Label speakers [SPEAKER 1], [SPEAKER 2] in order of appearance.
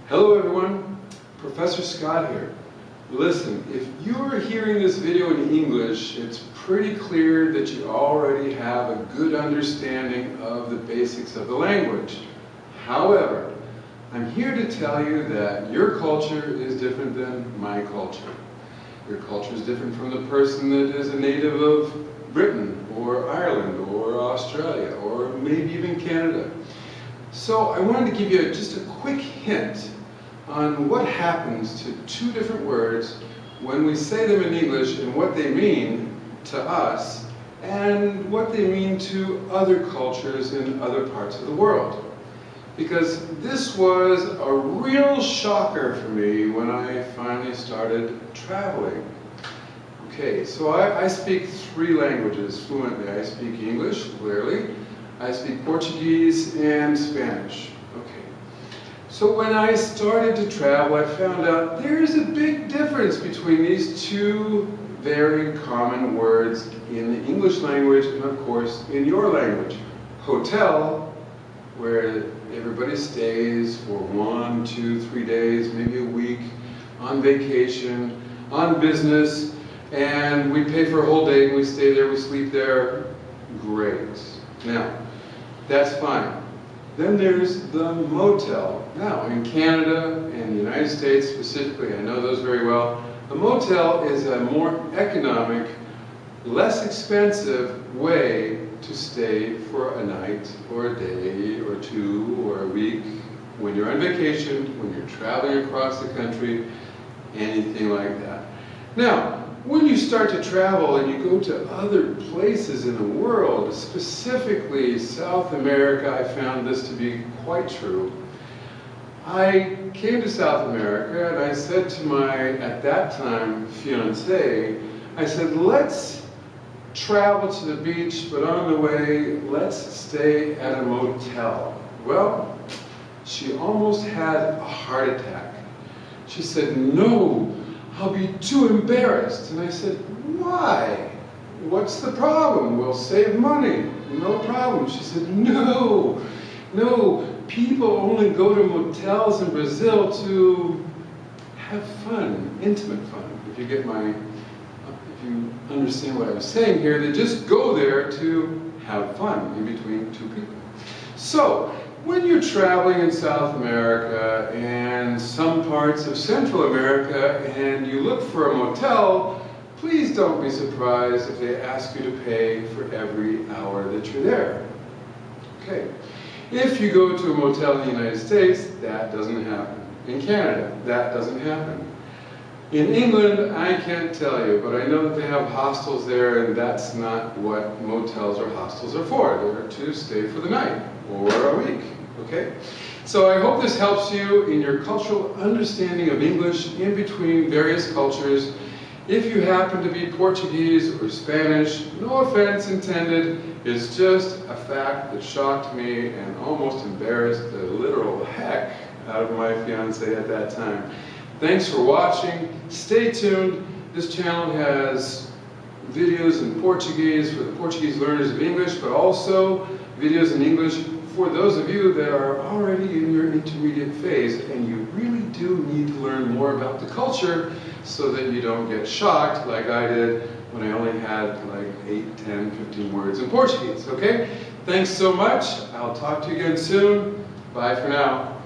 [SPEAKER 1] Hello everyone, Professor Scott here. Listen, if you're hearing this video in English, it's pretty clear that you already have a good understanding of the basics of the language. However, I'm here to tell you that your culture is different than my culture. Your culture is different from the person that is a native of Britain or Ireland or Australia or maybe even Canada. So I wanted to give you just a quick hint on what happens to two different words when we say them in English and what they mean to us and what they mean to other cultures in other parts of the world. Because this was a real shocker for me when I finally started traveling. Okay, so I speak three languages fluently. I speak English, clearly. I speak Portuguese and Spanish. Okay. So when I started to travel, I found out there's a big difference between these two very common words in the English language and, of course, in your language. Hotel, where everybody stays for 1, 2, 3 days, maybe a week, on vacation, on business, and we pay for a whole day and we stay there, we sleep there. Great. Now, that's fine. Then there's the motel. Now, in Canada and the United States specifically, I know those very well, a motel is a more economic, less expensive way to stay for a night or a day or two or a week when you're on vacation, when you're traveling across the country, anything like that. Now, when you start to travel and you go to other places in the world, specifically South America, I found this to be quite true. I came to South America and I said to my, at that time, fiancée, I said, let's travel to the beach, but on the way, let's stay at a motel. Well, she almost had a heart attack. She said, no, I'll be too embarrassed. And I said, why? What's the problem? We'll save money. No problem. She said, no, people only go to motels in Brazil to have fun, intimate fun. If you understand what I was saying here, they just go there to have fun in between two people. So, when you're traveling in South America and some parts of Central America and you look for a motel, please don't be surprised if they ask you to pay for every hour that you're there. Okay. If you go to a motel in the United States, that doesn't happen. In Canada, that doesn't happen. In England, I can't tell you, but I know that they have hostels there, and that's not what motels or hostels are for. They're to stay for the night or a week, okay? So I hope this helps you in your cultural understanding of English in between various cultures. If you happen to be Portuguese or Spanish, no offense intended, it's just a fact that shocked me and almost embarrassed the literal heck out of my fiancée at that time. Thanks for watching. Stay tuned. This channel has videos in Portuguese for the Portuguese learners of English, but also videos in English for those of you that are already in your intermediate phase and you really do need to learn more about the culture so that you don't get shocked like I did when I only had like 8, 10, 15 words in Portuguese, okay? Thanks so much. I'll talk to you again soon. Bye for now.